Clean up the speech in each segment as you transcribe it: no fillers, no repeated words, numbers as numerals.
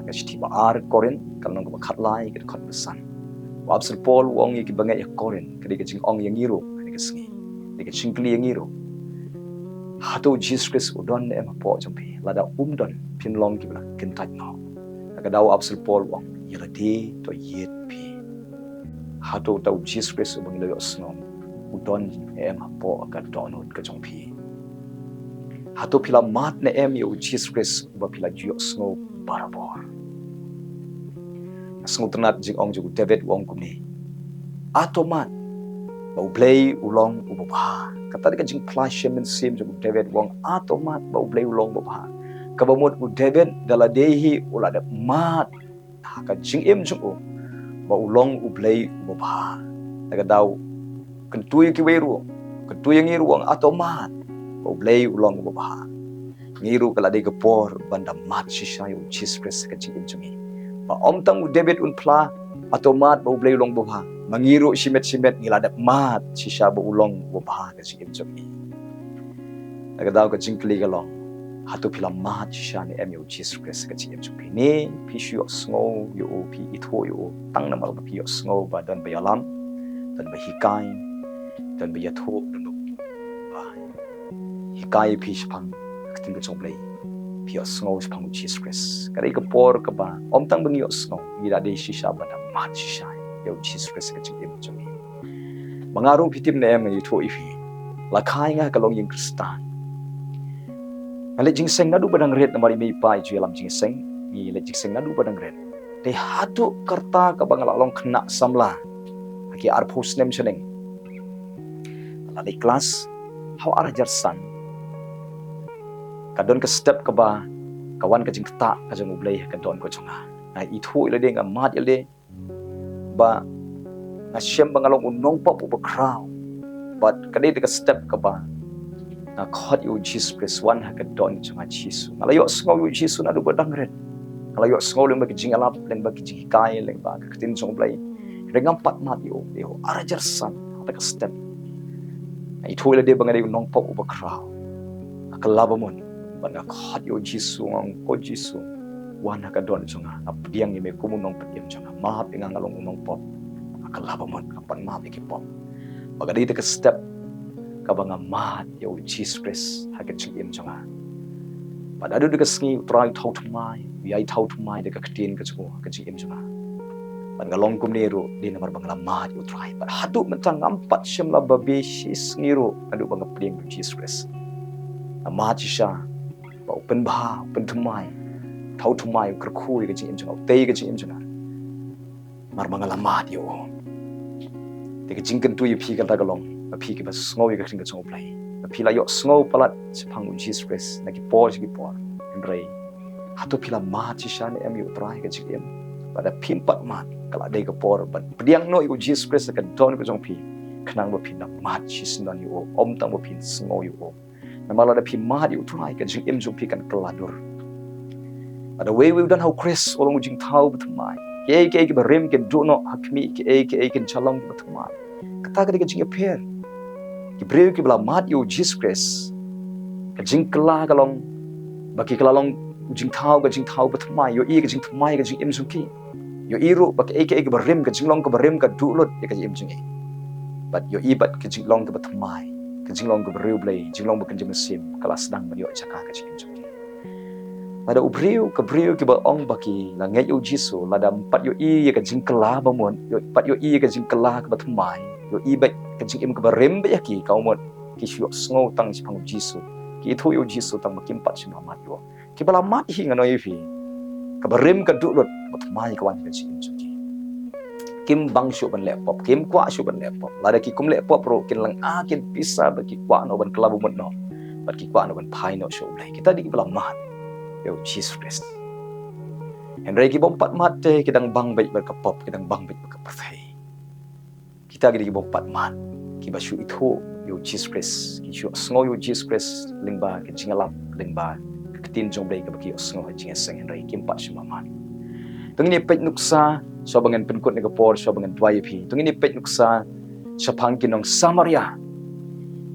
Kashti baar korin kalong ko khatlai ke khot besan. Wabsel Paul wong ki bangai korin ke jing ong yang iru ke sngi. Ke chingkli yang iru. HATO Jesus Christ udon em po jongphi lada don phinlong ki bla kentat no. Ka daw Wabsel Paul wong yeladi to yet pi. HATO taw Jesus Christ ubang lo snom udon em po ka donut ka jongphi. HATO pila mat na em yo Jesus Christ uba pila jio sngo barabor. Sngo ternat jing ong jugu David wong kumni. Atomat bau blei ulong ubah. Kata dia jing plashem men sim jugu David wong atomat bau blei ulong ubah. Kabamut u David dala dehi ulada mat. Ka jing im jugu bau ulong ublei ubah. Daga daw kentuy ki weru. Kentuy ngiru wong atomat bau blei ulong ubah. Ngiru kala de gepor banda mat shisha yo Jesus Christ ka jing im jungi. Ba om tang David unpla atomat bau blei ulong ubah. Mengiru simet-simet ngiladap mat shisha bau ulong ubah ka jing im jungi. Daga daw ka jing kli galong. HATO pila mat shisha ni em yo Jesus Christ ka jing im jungi. Ni pi shu sngo yo pi itho yo tang namal ba pi sngo ba dan ba yalam dan ba hikai dan ba yatho dan ba hikai pi spang kating ka jong blei pi sngo spang Jesus Christ kari ka por ka ba om tang bangi sngo ira de shisha ba da mat shisha yo Jesus Christ ka jing im jungi. Mangarong pitim na em ni tho ifi lakai nga kalong yung Kristan. Ngale jingseng nadu badang red na mari may pai ju alam jingseng ni le jingseng nadu badang red. Te HATO karta ka bangalalong kena samla. Aki ar post nem cheneng. Lali kelas how arajar san. Kadon ke step ka ba kawan ka jing ta ka jong ublei ka don ko chonga. Na ithu ile de nga mat ile ba na shem bangalong Nongpoh ba crown. But kadai de ka step ka ba na khot yu Jesus Christ wan ha ka don chonga JISU. Ngalayo sngo yu JISU na du badang red. Ngalayo sngo leng ba ki jing alap leng ba ki jing kai leng ba ka tin jong blai. Rengam pat mat yo arajar san ta ka step. Na ithu ile de bangalay Nongpoh ba crown. Akalabamun banda khot yu JISU ang ko JISU wan ha ka don chonga apdiang ni me kumunong patiem chonga ma pingang along Nongpoh. Akalabamon kapan ma pikipom. Bagadi ka step kabanga mat yo Jesus Christ ha ka chingim chonga. Padadu de ka sngi try thau thmai yai thau thmai de ka ktin ka chu ka chingim chonga. Ban galong kumnero di namar bangla mat yo try. But HATO mentang ampat shemla babe shis ngiro adu bang pling Jesus Christ. Amat shisha ba open bha open thmai thau thmai kerkhu ka chingim chonga. Tei ka chingim chonga. Mar bangla mat yo. Teka jingkan tu yu pi ka tagalong pi ki ba sngo yu ka ting ka chong play pi la yo sngo palat sipang Jesus Christ na ki por si ki por enrei HATO pila ma chi shan em yu trai ka jingem pada pin pat mat kala dei ka por ban pediang no yu Jesus Christ ka don ka chong pi khnang ba pin na mat chi snan yu om tang ba pin sngo yu na mala da pi mat yu trai ka jingem jong pi kan kaladur pada way we done how Chris olong jing thau bthmai ke barim ke duno hakmi ke chalong ke batman kata ka jing appear ki breu ki bla mat yo Jesus Christ ka jing kala kalong baki kalalong jing thau batmai yo ke jing thmai ka jing imsuki yo iru baki ke barim ka jinglong ka barim ka dulot ka jing imjingi but yo bat ka jinglong ka batmai ka jinglong ka breu blai jinglong ba kan jing sim kala sedang yo Jaka ka jing imjingi. Pada ubriu ke ba ong baki la ngai yo JISU la dam pat yo i ka jing kala ba mon yo pat yo i ka jing kala ka batmai yo i ba ka jing im ka barem ba yaki ka mon ki shu sngo tang si pang JISU ki thu yo JISU tang makim pat si mat yo ki bala mat hi ngano yi fi ka barem ka dulot batmai ka wan ka jing chuki kim bang shu ban laptop kim kwa shu ban laptop la da ki kum laptop ro kin lang a kin pisa ba ki kwa no ban klabu mon no ba ki kwa no ban phai no shu blai kita di bala mat yo Jesus Christ. Henry ki bompat mat te kidang bang baik berkepop kidang bang baik berkepertai. Kita gidi ki bompat mat ki basu itu yo Jesus Christ ki shu sngo yo Jesus Christ lingba ki jingalap lingba ketin jong blai ka baki sngo jingiaseng Henry ki empat shu mat. Tung ni pet nuksa so bangan penkut ni kapor so bangan dwai pi. Tung ni pet nuksa sa pang kinong Samaria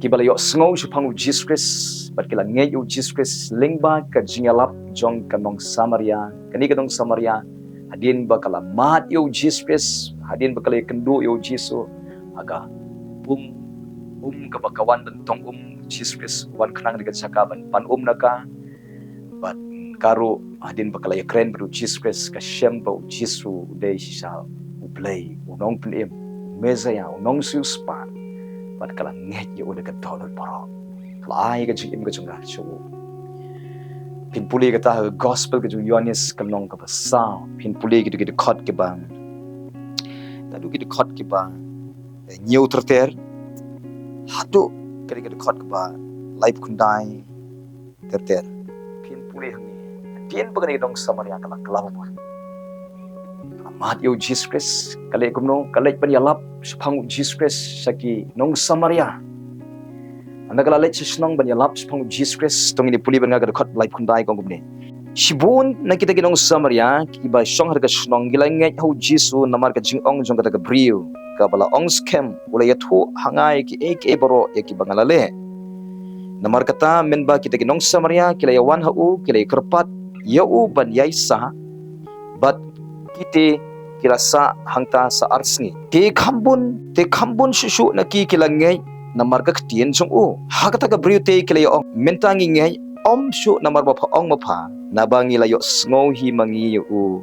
ki bala yo sngo shu pang Jesus Christ bat kila nge yu Jesus Christ lingba ka jingalap jong kanong Samaria kani kanong Samaria hadien ba kala mat yu Jesus Christ hadien ba kala kendu yu JISU aga kabakawan dan tong Jesus Christ wan kanang dekat sakaban pan naka bat karo hadien ba kala kren bru Jesus Christ ka shem ba JISU de SHISHA U Blei unong plim mezaya unong suspa bat kala nge yu dekat donut poro ai ka jing ka chunga chu pin puli ka ta gospel ka jung Yohanes ka nong ka basa pin puli ki ki khot ke bang ta du ki khot ke bang new terter HATO ka ki khot ke ba life kundai terter pin puli hangi pin ba ka nong Samaria ka kala ba mat yo Jesus Christ kale kumno kale pan yalap phang Jesus Christ saki nong Samaria Andagala let shnong ban yalap spong Jesus Christ tong ini puli ban ga khot life kundai kong gumne shibun na kita ginong Samaria kiba shong har ga shnong gilange ho JISU namar ka jingong jong ka briu ka bala ong scam ula yathu hangai ki ek e baro yaki bangalale namar kata menba kita ginong Samaria kila yawan hu kila kerpat yau ban yaisa bat kite kila sa hangta sa arsngi te khambun shushu na ki kilange namar ka ktien jong u hakata ka briute kile ong mentangi nge om shu namar ba ong ma pha nabangi la yo sngohi mangi u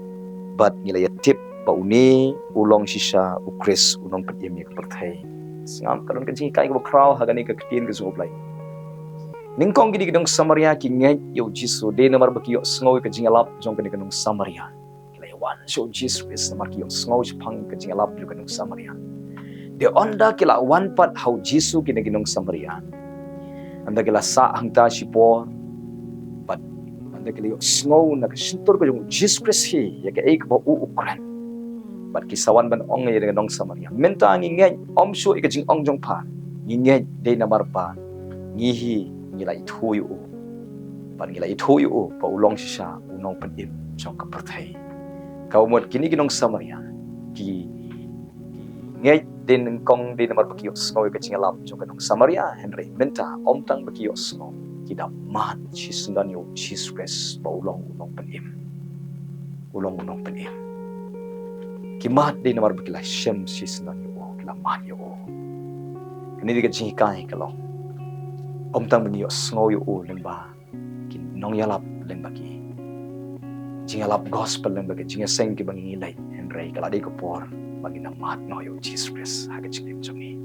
bat ngila ya tip ba uni ulong SHISHA u KHRIST unong patim ni ka perthai ngam kalon ka ji kai ka kraw hagani ka ktien ka JONGPHI ningkong gidi gidong Samaria ki nge yo JISU de namar ba ki yo sngohi ka jingalap jong ka ni kanong Samaria kila wan shu Jesus Christ namar ki yo sngohi phang ka jingalap jo kanong Samaria de onda kila one part how JISU kinaginong Samaria anda kila sa hangta sipo but anda kila snow na kasintor ko yung Jesus Christ hi ya ka ek ba uukran but kisawan ban ong ngay nong Samaria menta ngingay omsho ikajing ong JONGPHI ngingay de namar pa ngihi ngila ithuyu pan ngila ithuyu pa ulong SHISHA unong panim jong kaperthai kau mod kiniginong Samaria ki ngay din kong din namar bakiyok snow ka jingalap jong kanong Samaria Henry menta omtang bakiyok snow kita mat chisundan yo Jesus Christ ba ulong panim kimat din namar bakila shem chisundan yo kila mat yo kini diga jingikai kalong omtang bakiyok snow yo lemba kin nong yalap lemba ki jingalap gospel lemba ki jingiaseng ki bangilai Henry kala di ko por bagi namat no yo Jesus Christ ha ka jingim jongi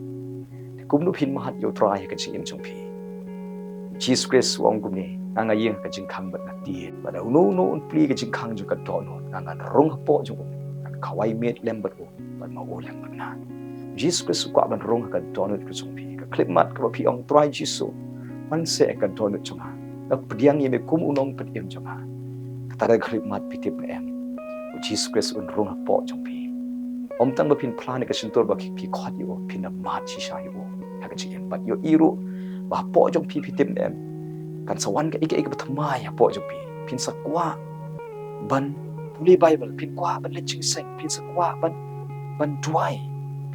kumnu phin mahat yo try ka jingim jongphi Jesus Christ wong kumni anga yeng ka jing khang bat na ti bada no un pli ka jing khang jo ka do no anga rong po jo khawai met lembat o bat ma o lembat na Jesus Christ ko ban rong ka do no ka jongphi ka clip mat ka phi ong try Jesus man se ka do no jonga ka pdiang ye me kum unong pdiam jonga ka ta clip mat pitip na em Jesus Christ un rong po jongphi om tang ba phin plan ka sintor ba ki khot yo phin na mat SHISHA yo ha ka jing but yo iru ba po jong phi tim em kan sawan ka ike ba thamai ya po jong phi phin sakwa ban puli bible phin kwa ban le jingiaseng phin sakwa ban dwai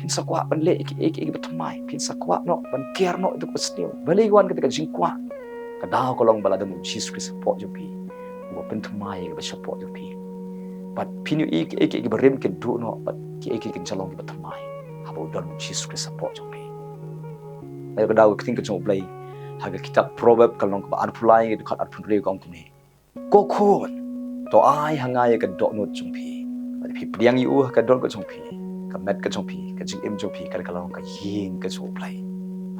phin sakwa ban le ike ba thamai phin sakwa no ban care no duk pasniu bali wan ka jing kwa ka daw ko long bala da mu Jesus Christ po jong phi bo phin thamai ba sha po jong phi but phin yo ike ba rem ken du no but ki eke kin chalong ki batamai habo don Jesus Christ support jong pi ai ka daw think ka jong play ha ka kitab proverb kalong ka anpulai ki khat anpulai kong tuni ko khon to ai hangai ka do no jong pi ba pi priang yu ka don ka jong pi ka met ka jong pi ka jing em jong pi ka kalong ka yin ka jong play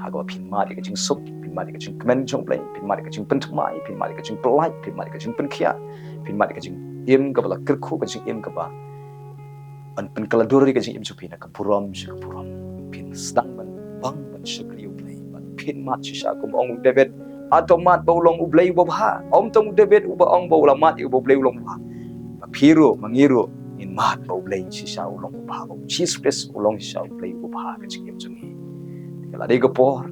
ha ka pin ma ka jing sup pin ma ka jing comment jong play pin ma ka jing pentmai pin ma ka jing polite pin ma ka jing penkhia pin ma ka jing em ka bala kirkhu ka jing em ka ba an pen kaladuri ka jing im chupi na ka puram pin stang ban SNgi U Blei ban phin mat SHISHA kum ong David atomat baulong U Blei ubha om tong David uba ong baula mat U Blei ulong ubha phiru mangiru in mat U Blei SHISHA ulong ubha Jesus Christ ulong SHISHA U Blei ubha ka jing im chungi kala dei ko por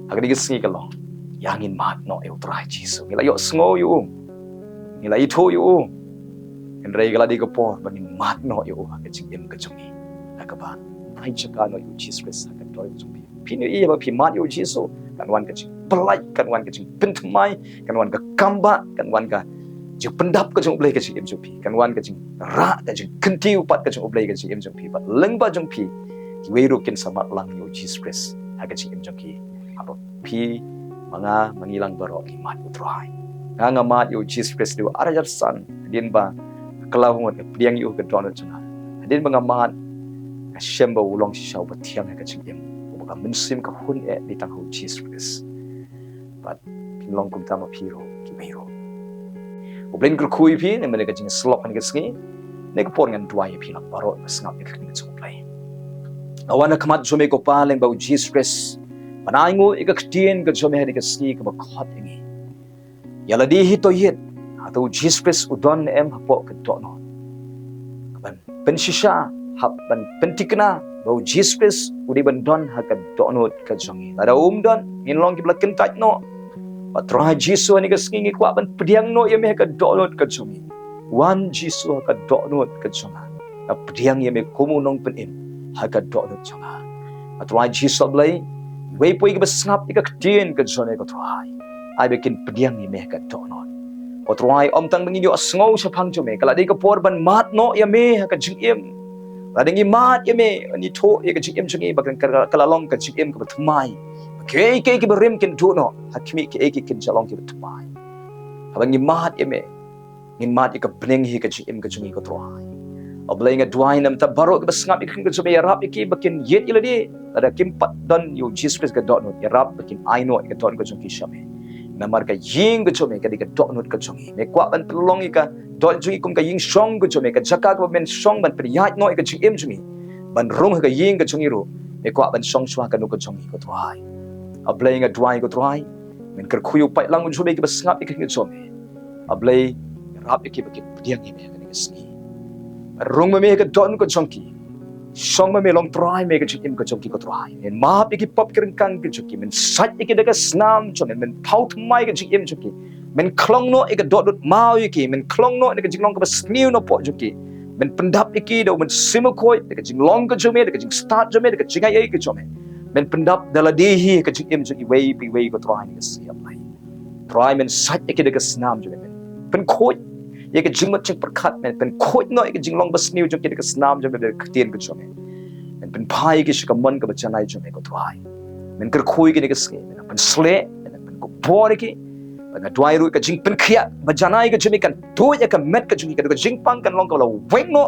agadi ka sngi kalong yang in mat no eu trai Jesus ngila yo sngo yu ngila I tho yu Henry kala di ko po bangin mat no yo ka jingim ka chungi nakaba ai Jaka no yo Jesus Christ ka toy chungi pin yo ba phi mat yo Jesus kan wan ka jing pelai kan wan ka jing pentemai kan wan ka kambah kan wan ka jing pendap ka jong blei ka jing jong phi kan wan ka jing ra ka jing kentiu pat ka jong blei ka jing jong phi pat lengba jong phi ki weiru kin samat lang yo Jesus Christ ha ka jing jong ki apa phi mga mangilang baro ki mat utrai nga mat yo Jesus Christ do arajar san din ba kelahungan ka priang yo ka don chuna din mga mat ka shemba ulong shau ba thiam ka jing ka mensim ka hun di tang ho Jesus Christ but pinlong kum tama phiro ki weiru Ublen kerkui pi, ni mereka jing slop ni kesengi, ni kepon ngan dwai pi nak barot besngap ni kerkini Jongphlai. Awana kamat jome ko paling bau Jesus Christ, panaingu ika kedien ke jome ni kesengi ke bakot ini. Yala di hito yet, atau Jesus Christ udon em hapok ke dokno. Kapan penshisha hapan pentikna bau Jesus Christ udi bandon hakan dokno ke jongi. Ada don, minlong ki belakin tak no. Patrai JISU ni kesengi kuat ban pediang no ye meh ka download ka jongi. Wan JISU ka download ka jonga. Na pediang ye meh komu nong penim ha ka download jonga. Patrai JISU blai wei poi ke besngap ka kedien ka jone ka trai. Ai bikin pediang ye meh ka download. Patrai om tang menginyo asngau sapang jome kala dei ka por ban mat no ye meh ka jingim. Ladang i mat ye meh ni tho ye ka jingim jongi bakan kala long ka jingim ka batmai. Kei ki berim kin tu no hakimi ki kin jalong ki betumai habang imat eme imat ka bring hi ka jim ka jungi ko troai oblai nga dwai nam ta baro ka besngap ikin ka jome rap ki bakin yet iladi ada kimpat don yo Jesus Christ ka dot no rap bakin I know ka don ka jungi shame namar ka ying ka jome ka di ka dot no ka jungi me kwa ban pelong ka dot jungi kum ka ying song ka jome ka jaka ka men song ban priyat no ka jim jungi ban rong ka ying ka jungi ro me kwa ban song swa ka no ka jungi ko troai Ablay nga dwai ko try men kerkuyu pai lang unjube ki besngap ikin jome ablay rap iki bakin pediang ni me ka sengi rung me ka don ko jongki song me long try me ka chikim ko jongki ko try men map iki pop kerengkang ki jongki men sat iki daga snam jome men paut mai ka chikim jongki men klong no iki dot mau iki men klong no iki jinglong ka besniu no po jongki men pendap iki do men simukoi iki jinglong ka jome iki jing start jome iki jingai iki jome men pendap daladihi ka jing jing wei pi wei ko try ni siap lai try men sat ek de snam jeng men pen khoi ye ka jing mat chek perkhat men pen khoi no ek jing long bas niu jeng ke de snam jeng de ktien ko jome men pen pai ki shika mon ka bachanai jome ko try men ker khoi ki de ka ske men pen sle men pen ko bor ki na dwai ru ka jing pen khia bajanai ka jome kan tu ya ka met ka jing ka jing pang kan long ka la weng no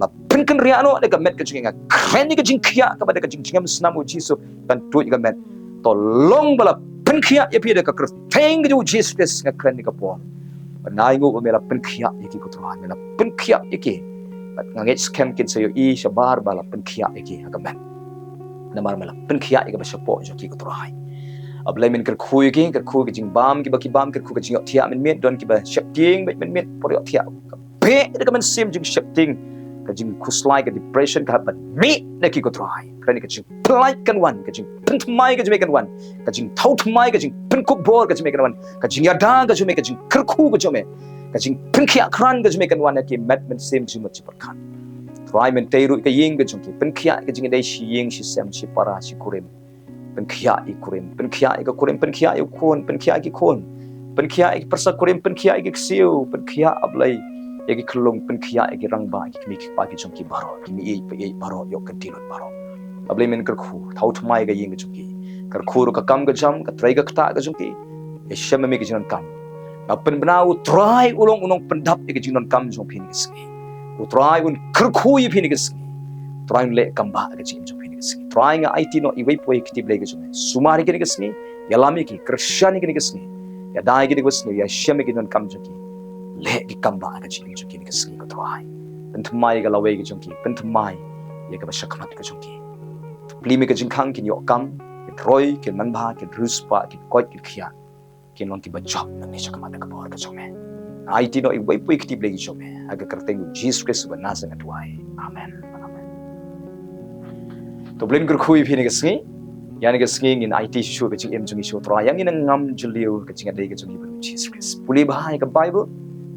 la pinkan ria no de ka met ka jinga kren ni ka jing khia ka ba de ka jing jingam snam u jisu kan tu ka met to long bala pin khia ye pi de ka kr theng ju Jesus Christ nga kren ni ka po nai ngu me la pin khia ye ki ko tro me la pin khia ye ki bat nga nge scam kin se yo I shabar bala pin khia ye ki ka met na mar me la pin khia ye ka ba shapo jo ki ko tro hai ablai men ker khui ki jing bam ki ba ki bam ker khu ka jing thia men met don ki ba shap ting men met por yo thia pe de ka men sim jing shap ting ka jing khuslai ka depression ka bat mi na ki ko try krani ka jing plai kan wan ka jing pintmai ka jing kan wan ka jing thautmai ka jing pin kuk bor ka jing kan wan ka jing yada ka jing kerku ka jing ka jing pin khia kran ka jing kan wan ki metment same jing mat par khan try men teiru ka ying ka jing pin khia ka jing dai shi ying shi sem shi para shi kurim pin khia I kurim pin khia ka kurim pin khia I kon pin khia ki kon pin khia I persa kurim pin khia ki siu pin khia ablai egi kelung pen khia egi rangba egi mi pa ki jongki baro ki mi pe baro yo kan tilot baro ablai men ker khu thau thmai ga ying jongki ker khu ro ka kam ga jam ka trai ga kta ga jongki e shem me ki jinon kam na pen bnau try ulong unong pendap egi jinon kam jong phin ki ski u try un ker khu yi phin ki ski try le kambah ga jing jong phin ki ski try nga IT no I wei poi ki tible ga jong sumari ki ski yalami ki krishani ki ski ya dai ki ski ya shem ki jinon kam jongki le ki kambah ka jing jong ki ski ko try penthmai ga lawe ki jong ki penthmai ye ka ba shakmat ka jong ki plimi ka jing khang ki yo kam ki roi ki manbha ki ruspa ki koi ki khia ki non ki ba job na ni shakmat ka bor ka jong me IT no I wei poi ki tible ki jong me aga karteng Jesus Christ ba nasa na dwai amen to blin gur khui phi ni ka sngi yani ka sngi in IT shu ka jing em jong shu try yang in ngam juliu ka jing adai ka jong ki Jesus Christ puli bahai ka Bible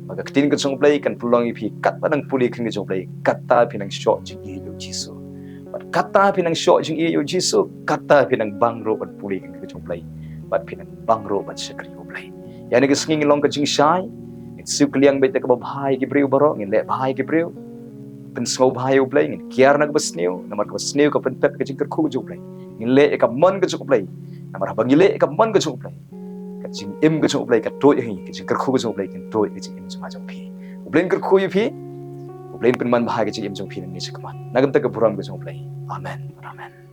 maka ketin ke Jongphlai kan pulong pi kat padang puli kin ke Jongphlai kata pinang shot jing yo JISU kata pinang shot jing yo JISU kata pinang bang ro kan puli kin ke Jongphlai bat pinan bangro bat Sngi U Blei yani ke snging long ke jing shai su kliang bet ke bahai ke breu baro ngin le bahai ke breu pen sngewbha U Blei ngin kiar nak besniu namar ke besniu ke pentet ke jing kerku U Blei ngin le ke man ke U Blei namar bangile ke man ke U Blei ke jing im ke U Blei ke toi hi ke jing kerku ke U Blei ke toi ke jing im JONGPHI U Blei kerku U phi U Blei pen man bahai ke jing im JONGPHI ni sekaman nagam tak ke buram ke U Blei amen amen